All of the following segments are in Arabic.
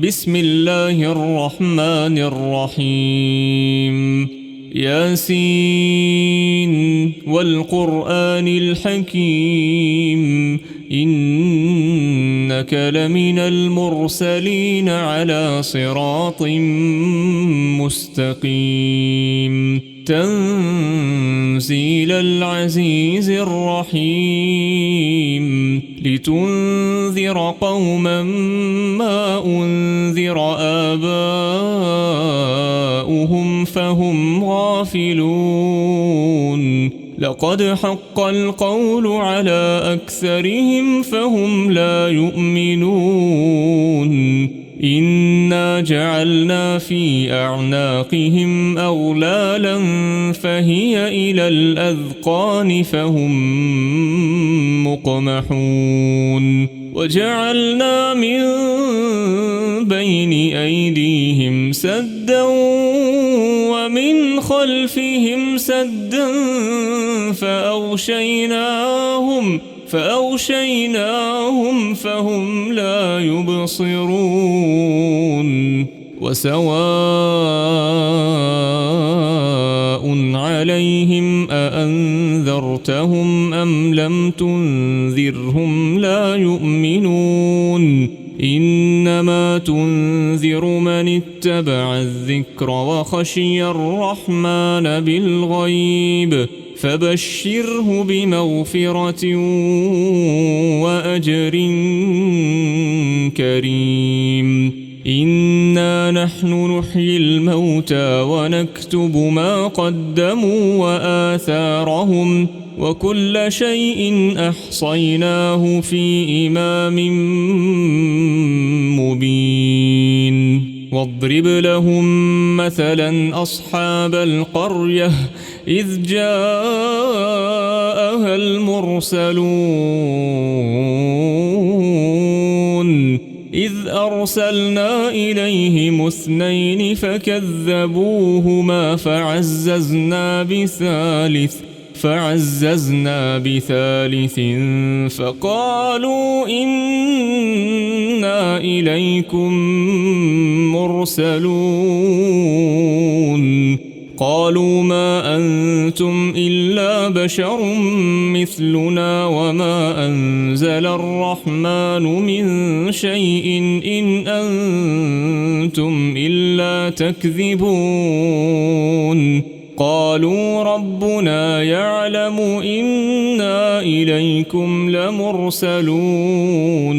بسم الله الرحمن الرحيم ياسين والقرآن الحكيم إنك لمن المرسلين على صراط مستقيم تنزيل العزيز الرحيم لتنذر قوما ما أنذر آباؤهم فهم غافلون لقد حق القول على أكثرهم فهم لا يؤمنون إنا جعلنا في أعناقهم أغلالا فهي إلى الأذقان فهم مقمحون وجعلنا من بين أيديهم سدا ومن خلفهم سدا فأغشيناهم فهم لا يبصرون وسواء عليهم أأنذرتهم أم لم تنذرهم لا يؤمنون إنما تنذر من اتبع الذكر وخشي الرحمن بالغيب فبشره بمغفرة وأجر كريم إنا نحن نحيي الموتى ونكتب ما قدموا وآثارهم وكل شيء أحصيناه في إمام مبين واضرب لهم مثلا أصحاب القرية إذ جاءها المرسلون إذ أرسلنا إليهم اثنين فكذبوهما فعززنا بثالث فقالوا إنا إليكم مرسلون قالوا ما أنتم إلا بشر مثلنا وما أنزل الرحمن من شيء إن أنتم إلا تكذبون قالوا ربنا يعلم إنا إليكم لمرسلون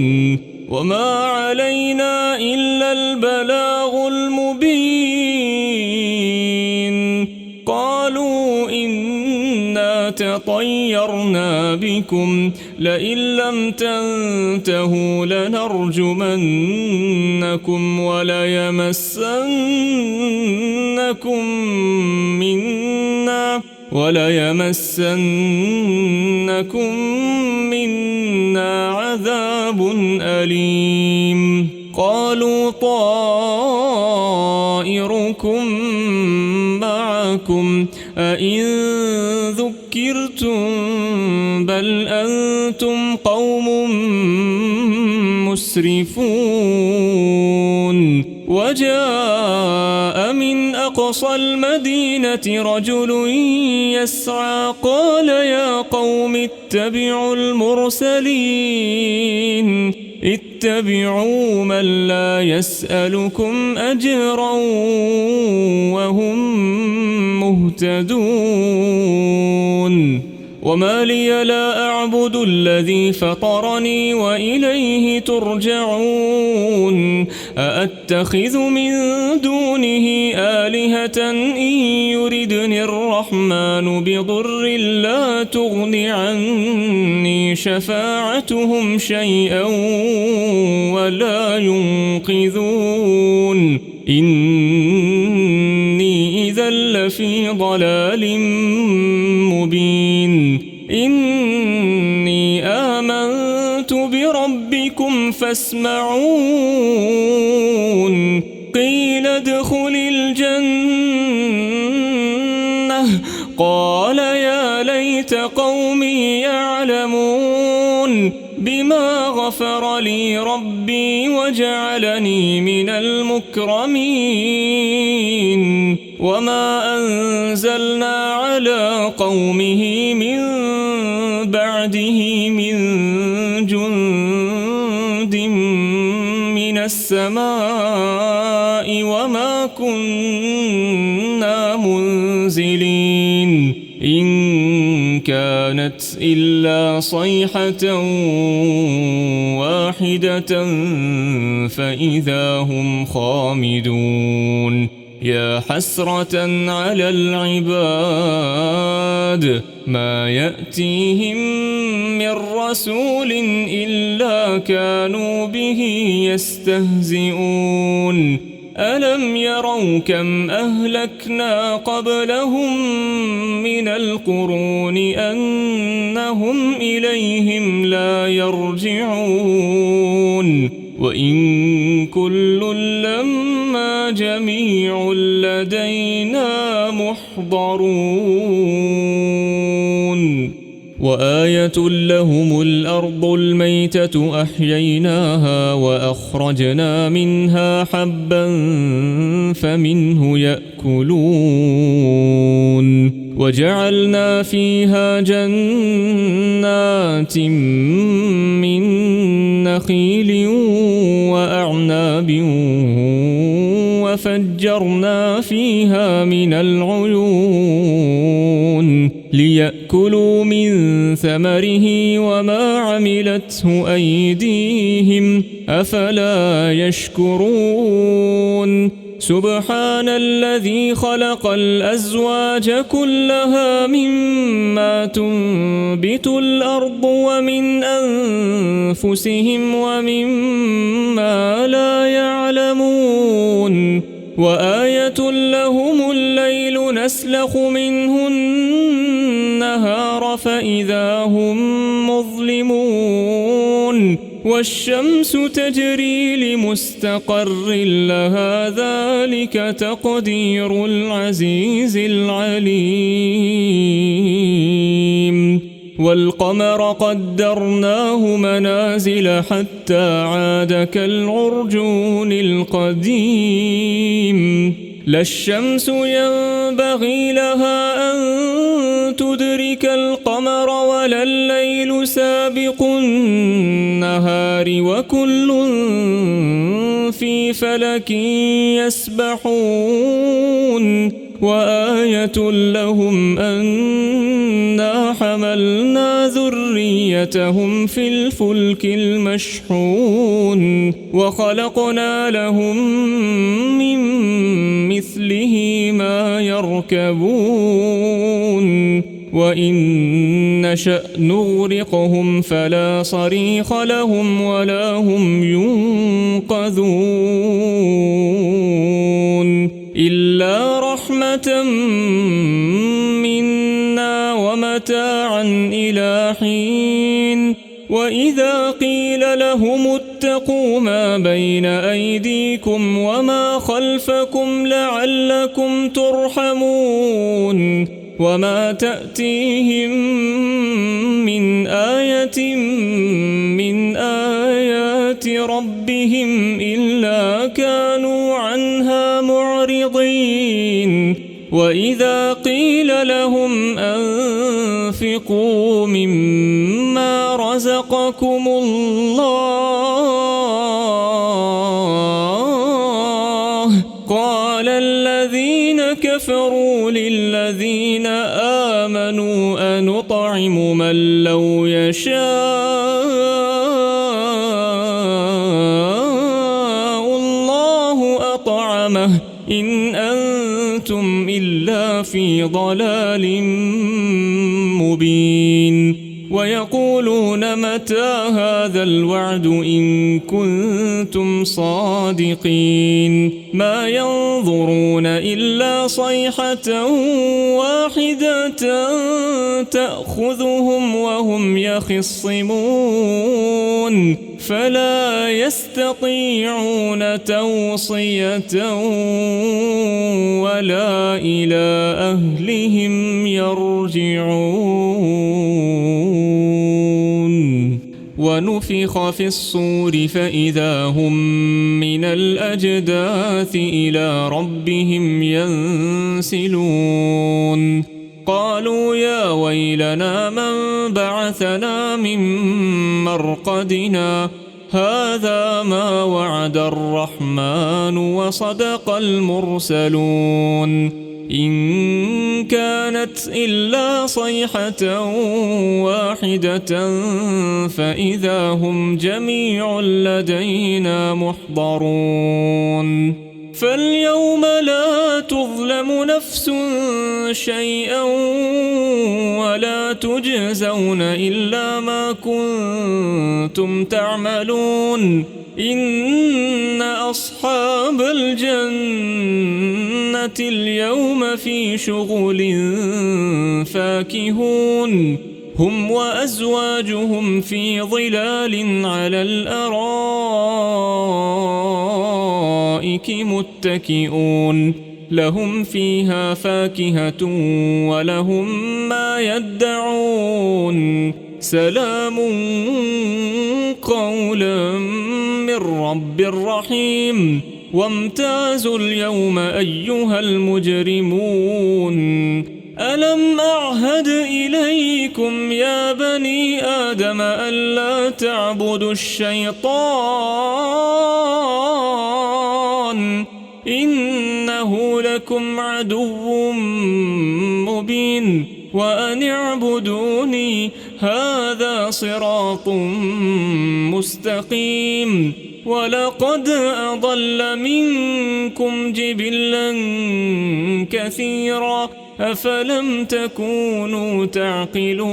وما علينا إلا البلاغ المبين قالوا إنا تطيرنا بكم لئن لم تنتهوا لنرجمنكم وليمسنكم منا عذاب أليم قالوا طائركم معكم أئن ذكرتم بل أنتم قوم مسرفون وجاء من أقصى المدينة رجل يسعى قال يا قوم اتبعوا المرسلين اتبعوا من لا يسألكم أجرا وهم مهتدون وما لي لا أعبد الذي فطرني وإليه ترجعون أأتخذ من دونه آلهة إن يردني الرحمن بضر لا تغن عني شفاعتهم شيئا ولا ينقذون إني إذا لفي ضلال مبين إني آمنت بربكم فاسمعون قيل ادخل الجنة قال يا ليت قومي يعلمون بما غفر لي ربي وجعلني من المكرمين وما أنزلنا على قومه من بعده من جند من السماء وما كنا منزلين إن كانت إلا صيحة واحدة فإذا هم خامدون يا حسرة على العباد ما يأتيهم من رسول إلا كانوا به يستهزئون ألم يروا كم أهلكنا قبلهم من القرون أنهم إليهم لا يرجعون وإن كل لما جميع لدينا محضرون وآية لهم الأرض الميتة أحييناها وأخرجنا منها حبا فمنه يأكلون وجعلنا فيها جنات من نخيل وأعناب وفجرنا فيها من العيون ليأكلوا من ثمره وما عملته أيديهم أفلا يشكرون سبحان الذي خلق الأزواج كلها مما تنبت الأرض ومن أنفسهم ومما لا يعلمون وآية لهم الليل نسلخ منه النهار فإذا هم مظلمون والشمس تجري لمستقر لها ذلك تقدير العزيز العليم والقمر قدرناه منازل حتى عاد كالعرجون القديم لا الشمس ينبغي لها أن تدرك القمر ولا الليل سابق النهار وكل في فلك يسبحون وآية لهم أنا حملنا ذريتهم في الفلك المشحون وخلقنا لهم من مثله ما يركبون وإن نشأ نغرقهم فلا صريخ لهم ولا هم ينقذون إلا رحمة منا ومتاعا إلى حين وإذا قيل لهم اتقوا ما بين أيديكم وما خلفكم لعلكم ترحمون وما تأتيهم من آية من آيات ربهم إلا كانوا عنها معرضين وإذا قيل لهم أنفقوا مما رزقكم الله قال الذين كفروا للذين آمنوا أنطعم من لو يشاء الله أطعمه إن أنتم إلا في ضلال مبين ويقولون متى هذا الوعد إن كنتم صادقين ما ينظرون إلا صيحة واحدة تأخذهم وهم يخصمون فلا يستطيعون توصية ولا إلى أهلهم يرجعون ونفخ في الصور فإذا هم من الأجداث إلى ربهم ينسلون قالوا يا ويلنا من بعثنا من مرقدنا هذا ما وعد الرحمن وصدق المرسلون إن كانت إلا صيحة واحدة فإذا هم جميع لدينا محضرون فاليوم لا تظلم نفس شيئا ولا تجزون إلا ما كنتم تعملون إن أصحاب الجنة اليوم في شغل فاكهون هم وأزواجهم في ظلال على الأرائك متكئون لهم فيها فاكهة ولهم ما يدعون سلام قولا من رب رحيم وامتازوا اليوم أيها المجرمون ألم أعهد إليكم يا بني آدم ألا تعبدوا الشيطان إنه لكم عدو مبين وأن اعبدوني هذا صراط مستقيم ولقد أضل منكم جبلا كثيرا أفلم تكونوا تعقلون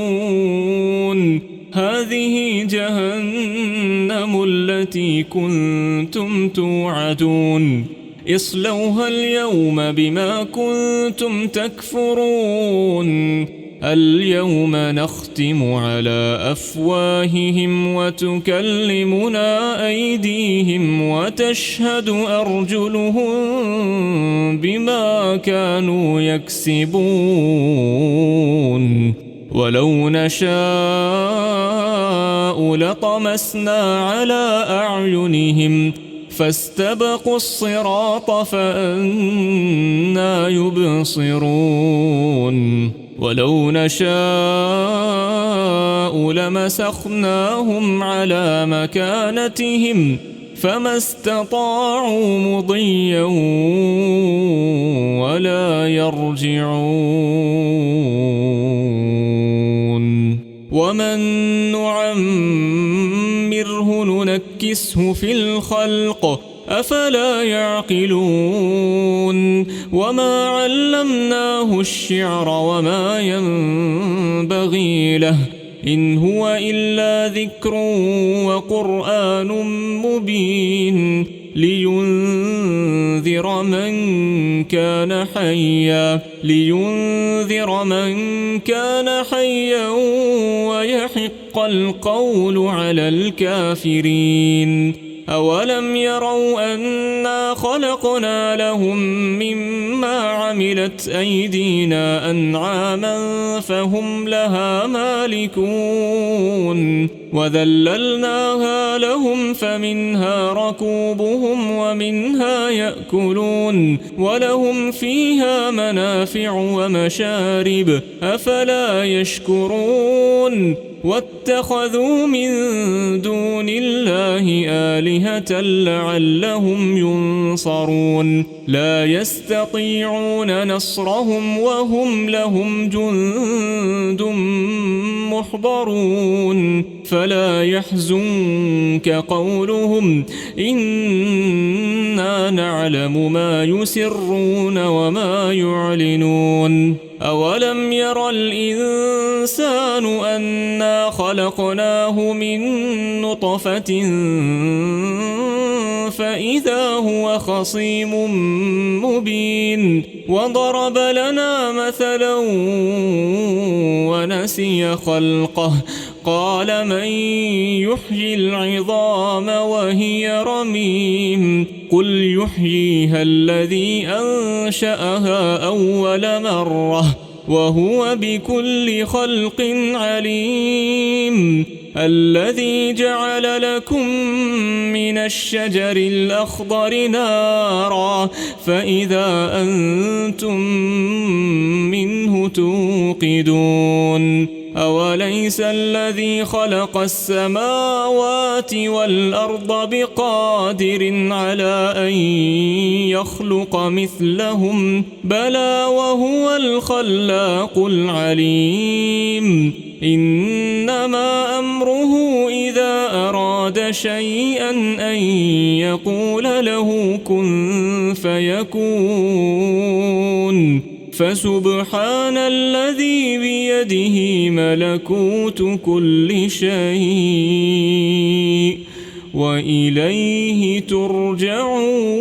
هذه جهنم التي كنتم توعدون اصلوها اليوم بما كنتم تكفرون اليوم نختم على أفواههم وتكلمنا أيديهم وتشهد أرجلهم بما كانوا يكسبون ولو نشاء لطمسنا على أعينهم فاستبقوا الصراط فأنى يبصرون ولو نشاء لمسخناهم على مكانتهم فما استطاعوا مضيا ولا يرجعون ومن نعمره ننكسه في الخلق أفلا يعقلون وما علمناه الشعر وما ينبغي له إن هو إلا ذكر وقرآن مبين لينذر من كان حيا ويحق القول على الكافرين أولم يروا أنا خلقنا لهم مما عملت أيدينا أنعاما فهم لها مالكون وذللناها لهم فمنها ركوبهم ومنها يأكلون ولهم فيها منافع ومشارب أفلا يشكرون واتخذوا من دون الله آلهة لعلهم ينصرون لا يستطيعون نصرهم وهم لهم جند محضرون فلا يحزنك قولهم إنا نعلم ما يسرون وما يعلنون أولم ير الإنسان أنا خلقناه من نطفة فإذا هو خصيم مبين وضرب لنا مثلا ونسي خلقه قال من يحيي العظام وهي رميم قل يحييها الذي أنشأها أول مرة وهو بكل خلق عليم الذي جعل لكم من الشجر الأخضر نارا فإذا أنتم منه توقدون أوليس الذي خلق السماوات والأرض بقادر على أن يخلق مثلهم بلى وهو الخلاق العليم إنما أمره إذا أراد شيئا أن يقول له كن فيكون فسبحان الذي بيده ملكوت كل شيء وإليه ترجعون